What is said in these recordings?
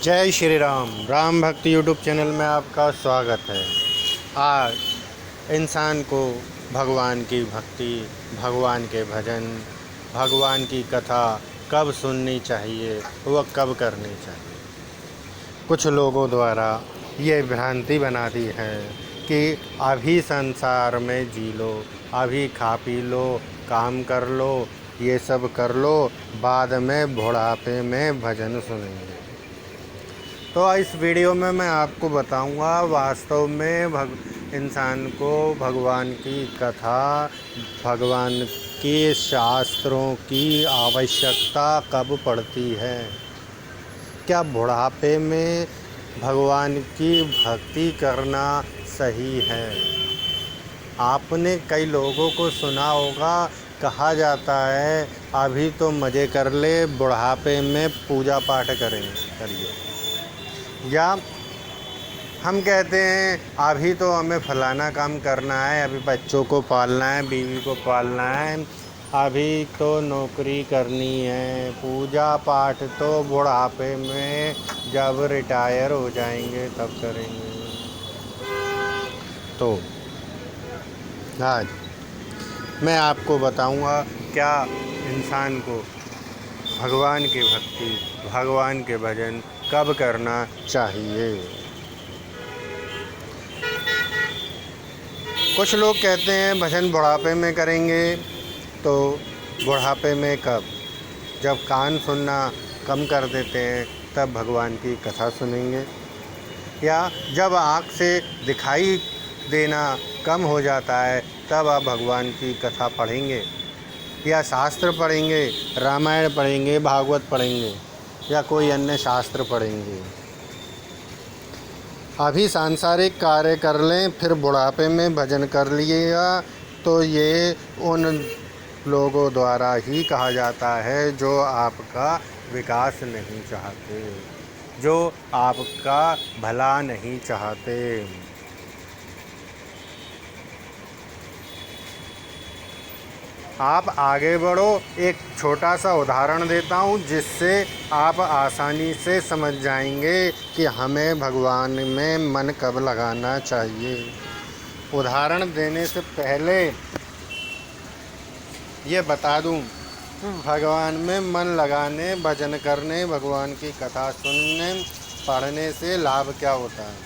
जय श्री राम। राम भक्ति YouTube channel में आपका स्वागत है। आज इंसान को भगवान की भक्ति, भगवान के भजन, भगवान की कथा कब सुननी चाहिए, वह कब करनी चाहिए। कुछ लोगों द्वारा ये भ्रांति बना दी है कि अभी संसार में जी लो, अभी खा पी लो, काम कर लो, ये सब कर लो, बाद में बुढ़ापे में भजन सुनेंगे। तो इस वीडियो में मैं आपको बताऊंगा वास्तव में इंसान को भगवान की कथा, भगवान के शास्त्रों की आवश्यकता कब पड़ती है। क्या बुढ़ापे में भगवान की भक्ति करना सही है। आपने कई लोगों को सुना होगा, कहा जाता है अभी तो मज़े कर ले, बुढ़ापे में पूजा पाठ करिए। या हम कहते हैं अभी तो हमें फलाना काम करना है, अभी बच्चों को पालना है, बीवी को पालना है, अभी तो नौकरी करनी है, पूजा पाठ तो बुढ़ापे में जब रिटायर हो जाएंगे तब करेंगे। तो आज मैं आपको बताऊंगा क्या इंसान को भगवान की भक्ति, भगवान के भजन कब करना चाहिए। कुछ लोग कहते हैं भजन बुढ़ापे में करेंगे, तो बुढ़ापे में कब? जब कान सुनना कम कर देते हैं तब भगवान की कथा सुनेंगे, या जब आँख से दिखाई देना कम हो जाता है तब आप भगवान की कथा पढ़ेंगे, या शास्त्र पढ़ेंगे, रामायण पढ़ेंगे, भागवत पढ़ेंगे, या कोई अन्य शास्त्र पढ़ेंगे। अभी सांसारिक कार्य कर लें फिर बुढ़ापे में भजन कर लिएगा, तो ये उन लोगों द्वारा ही कहा जाता है जो आपका विकास नहीं चाहते, जो आपका भला नहीं चाहते। आप आगे बढ़ो। एक छोटा सा उदाहरण देता हूँ जिससे आप आसानी से समझ जाएंगे कि हमें भगवान में मन कब लगाना चाहिए। उदाहरण देने से पहले ये बता दूँ, भगवान में मन लगाने, भजन करने, भगवान की कथा सुनने, पढ़ने से लाभ क्या होता है।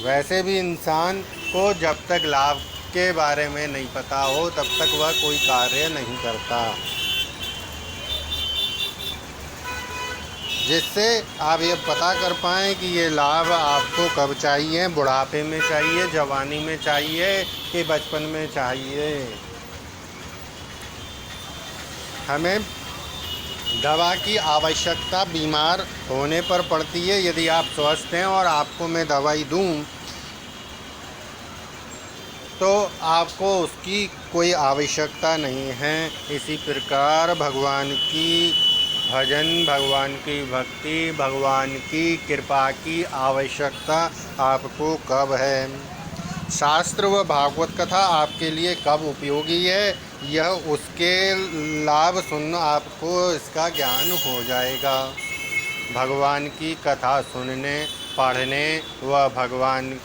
वैसे भी इंसान को जब तक लाभ के बारे में नहीं पता हो तब तक वह कोई कार्य नहीं करता, जिससे आप ये पता कर पाएँ कि ये लाभ आपको कब चाहिए, बुढ़ापे में चाहिए, जवानी में चाहिए कि बचपन में चाहिए। हमें दवा की आवश्यकता बीमार होने पर पड़ती है। यदि आप स्वस्थ हैं और आपको मैं दवाई दूं तो आपको उसकी कोई आवश्यकता नहीं है। इसी प्रकार भगवान की भजन, भगवान की भक्ति, भगवान की कृपा की आवश्यकता आपको कब है। शास्त्र व भागवत कथा आपके लिए कब उपयोगी है, यह उसके लाभ सुन आपको इसका ज्ञान हो जाएगा। भगवान की कथा सुनने, पढ़ने व भगवान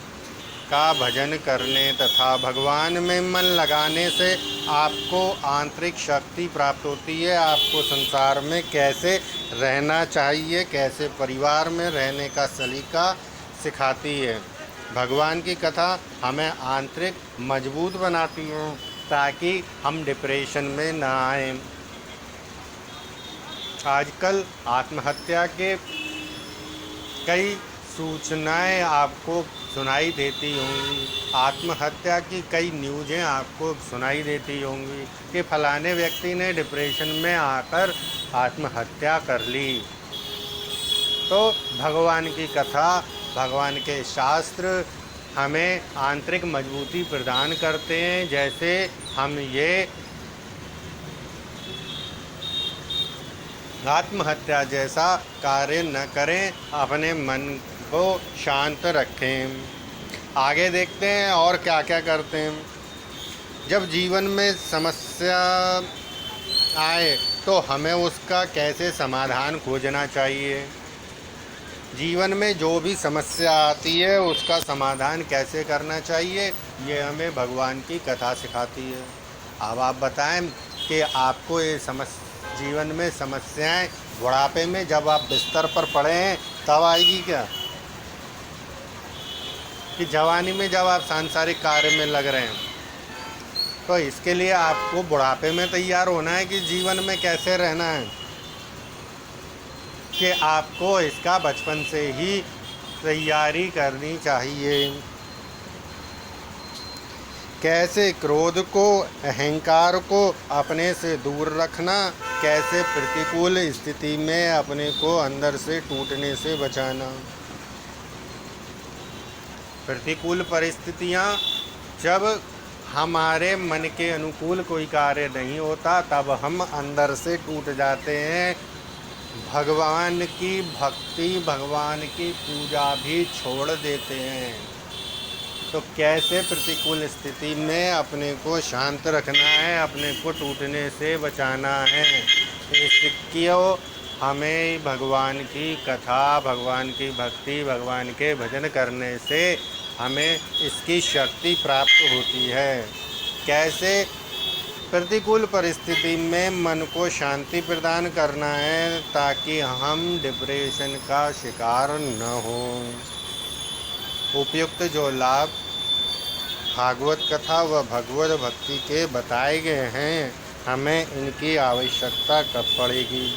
का भजन करने तथा भगवान में मन लगाने से आपको आंतरिक शक्ति प्राप्त होती है। आपको संसार में कैसे रहना चाहिए, कैसे परिवार में रहने का सलीका सिखाती है। भगवान की कथा हमें आंतरिक मजबूत बनाती है ताकि हम डिप्रेशन में ना आए। आजकल आत्महत्या के कई सूचनाएं आपको सुनाई देती होंगी, आत्महत्या की कई न्यूज़ें आपको सुनाई देती होंगी कि फलाने व्यक्ति ने डिप्रेशन में आकर आत्महत्या कर ली। तो भगवान की कथा, भगवान के शास्त्र हमें आंतरिक मजबूती प्रदान करते हैं। जैसे हम ये आत्महत्या जैसा कार्य न करें, अपने मन को शांत रखें। आगे देखते हैं और क्या क्या करते हैं। जब जीवन में समस्या आए तो हमें उसका कैसे समाधान खोजना चाहिए। जीवन में जो भी समस्या आती है उसका समाधान कैसे करना चाहिए, ये हमें भगवान की कथा सिखाती है। अब आप बताएं कि आपको ये जीवन में समस्याएं बुढ़ापे में जब आप बिस्तर पर पड़े हैं तब आएगी क्या, कि जवानी में जब आप सांसारिक कार्य में लग रहे हैं। तो इसके लिए आपको बुढ़ापे में तैयार होना है कि जीवन में कैसे रहना है, कि आपको इसका बचपन से ही तैयारी करनी चाहिए। कैसे क्रोध को, अहंकार को अपने से दूर रखना, कैसे प्रतिकूल स्थिति में अपने को अंदर से टूटने से बचाना। प्रतिकूल परिस्थितियाँ जब हमारे मन के अनुकूल कोई कार्य नहीं होता तब हम अंदर से टूट जाते हैं, भगवान की भक्ति, भगवान की पूजा भी छोड़ देते हैं। तो कैसे प्रतिकूल स्थिति में अपने को शांत रखना है, अपने को टूटने से बचाना है, इसको हमें भगवान की कथा, भगवान की भक्ति, भगवान के भजन करने से हमें इसकी शक्ति प्राप्त होती है। कैसे प्रतिकूल परिस्थिति में मन को शांति प्रदान करना है ताकि हम डिप्रेशन का शिकार न हों। उपयुक्त जो लाभ भागवत कथा व भगवत भक्ति के बताए गए हैं, हमें इनकी आवश्यकता कब पड़ेगी,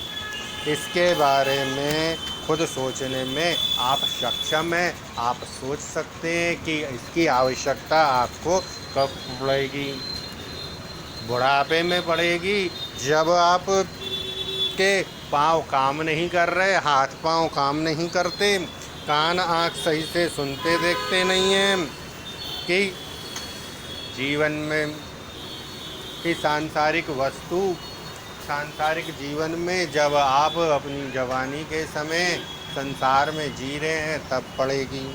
इसके बारे में खुद सोचने में आप सक्षम हैं। आप सोच सकते हैं कि इसकी आवश्यकता आपको कब पड़ेगी। बुढ़ापे में पड़ेगी जब आप के पाँव काम नहीं कर रहे, हाथ पाँव काम नहीं करते, कान आँख सही से सुनते देखते नहीं हैं, कि जीवन में कि सांसारिक वस्तु, सांसारिक जीवन में जब आप अपनी जवानी के समय संसार में जी रहे हैं तब पड़ेगी।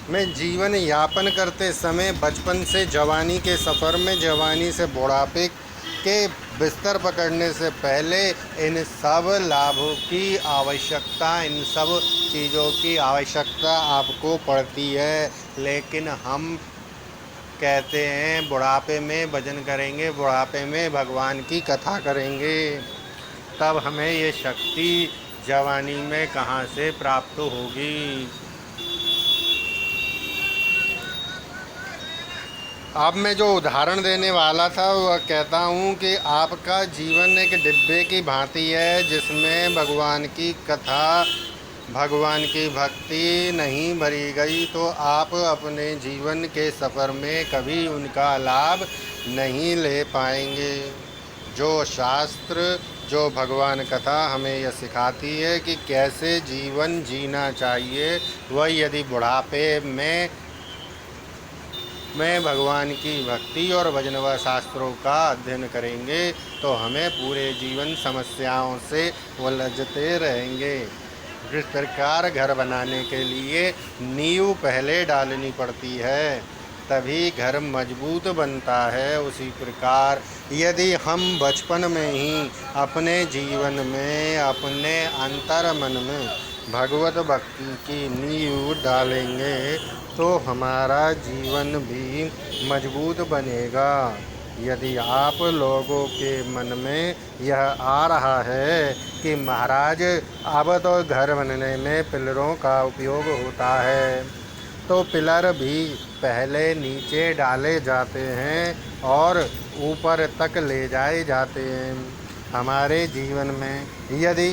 मैं जीवन यापन करते समय बचपन से जवानी के सफ़र में, जवानी से बुढ़ापे के बिस्तर पकड़ने से पहले इन सब लाभों की आवश्यकता, इन सब चीज़ों की आवश्यकता आपको पड़ती है। लेकिन हम कहते हैं बुढ़ापे में भजन करेंगे, बुढ़ापे में भगवान की कथा करेंगे, तब हमें ये शक्ति जवानी में कहाँ से प्राप्त होगी। अब मैं जो उदाहरण देने वाला था वह कहता हूँ कि आपका जीवन एक डिब्बे की भांति है जिसमें भगवान की कथा, भगवान की भक्ति नहीं भरी गई तो आप अपने जीवन के सफ़र में कभी उनका लाभ नहीं ले पाएंगे। जो शास्त्र, जो भगवान कथा हमें यह सिखाती है कि कैसे जीवन जीना चाहिए, वह यदि बुढ़ापे में भगवान की भक्ति और भजन व शास्त्रों का अध्ययन करेंगे तो हमें पूरे जीवन समस्याओं से उलझते रहेंगे। जिस प्रकार घर बनाने के लिए नींव पहले डालनी पड़ती है तभी घर मजबूत बनता है, उसी प्रकार यदि हम बचपन में ही अपने जीवन में, अपने अंतर मन में भगवत भक्ति की नींव डालेंगे तो हमारा जीवन भी मजबूत बनेगा। यदि आप लोगों के मन में यह आ रहा है कि महाराज अब तो घर बनने में पिलरों का उपयोग होता है, तो पिलर भी पहले नीचे डाले जाते हैं और ऊपर तक ले जाए जाते हैं। हमारे जीवन में यदि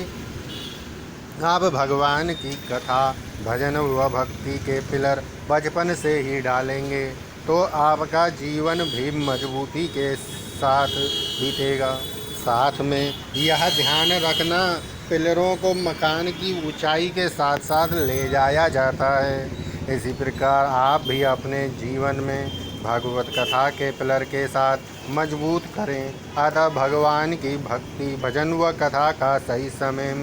आप भगवान की कथा, भजन व भक्ति के पिलर बचपन से ही डालेंगे तो आपका जीवन भी मजबूती के साथ बीतेगा। साथ में यह ध्यान रखना, पिलरों को मकान की ऊंचाई के साथ साथ ले जाया जाता है। इसी प्रकार आप भी अपने जीवन में भागवत कथा के पिलर के साथ मजबूत करें। अतः भगवान की भक्ति, भजन व कथा का सही समय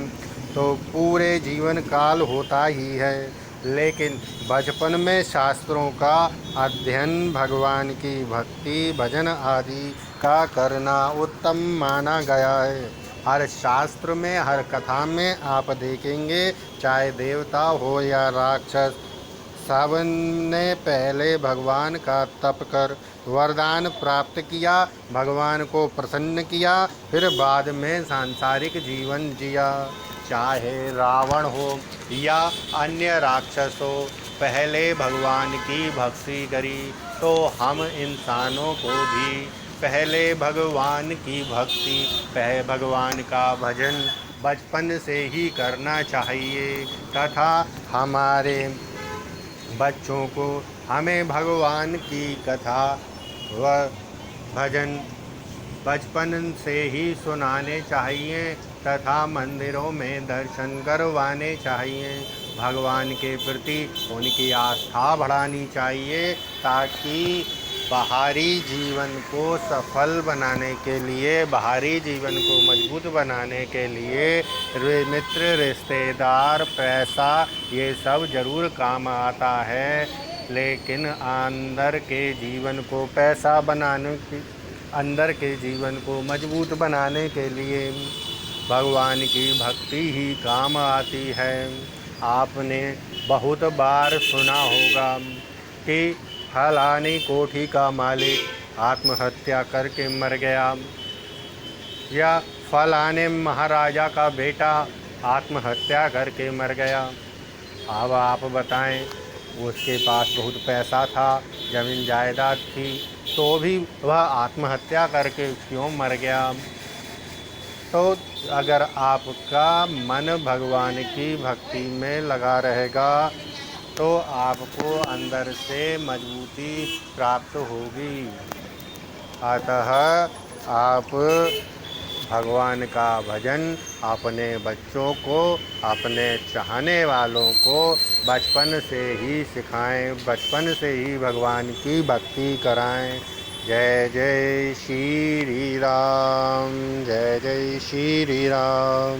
तो पूरे जीवन काल होता ही है। लेकिन बचपन में शास्त्रों का अध्ययन, भगवान की भक्ति, भजन आदि का करना उत्तम माना गया है। हर शास्त्र में, हर कथा में आप देखेंगे, चाहे देवता हो या राक्षस, सबने पहले भगवान का तप कर वरदान प्राप्त किया, भगवान को प्रसन्न किया, फिर बाद में सांसारिक जीवन जिया। चाहे रावण हो या अन्य राक्षस हो, पहले भगवान की भक्ति करी। तो हम इंसानों को भी पहले भगवान की भक्ति, पहले भगवान का भजन बचपन से ही करना चाहिए, तथा हमारे बच्चों को हमें भगवान की कथा व भजन बचपन से ही सुनाने चाहिए, तथा मंदिरों में दर्शन करवाने चाहिए। भगवान के प्रति उनकी आस्था बढ़ानी चाहिए, ताकि बाहरी जीवन को सफल बनाने के लिए, बाहरी जीवन को मजबूत बनाने के लिए मित्र, रिश्तेदार, पैसा, ये सब ज़रूर काम आता है, लेकिन अंदर के जीवन को पैसा बनाने की, अंदर के जीवन को मजबूत बनाने के लिए भगवान की भक्ति ही काम आती है। आपने बहुत बार सुना होगा कि फलानी कोठी का मालिक आत्महत्या करके मर गया, या फलाने महाराजा का बेटा आत्महत्या करके मर गया। अब आप बताएं, उसके पास बहुत पैसा था, ज़मीन जायदाद थी, तो भी वह आत्महत्या करके क्यों मर गया? तो अगर आपका मन भगवान की भक्ति में लगा रहेगा, तो आपको अंदर से मजबूती प्राप्त होगी। अतः आप भगवान का भजन अपने बच्चों को, अपने चाहने वालों को बचपन से ही सिखाएं, बचपन से ही भगवान की भक्ति कराएं। जय जय श्री राम, जय जय श्री राम।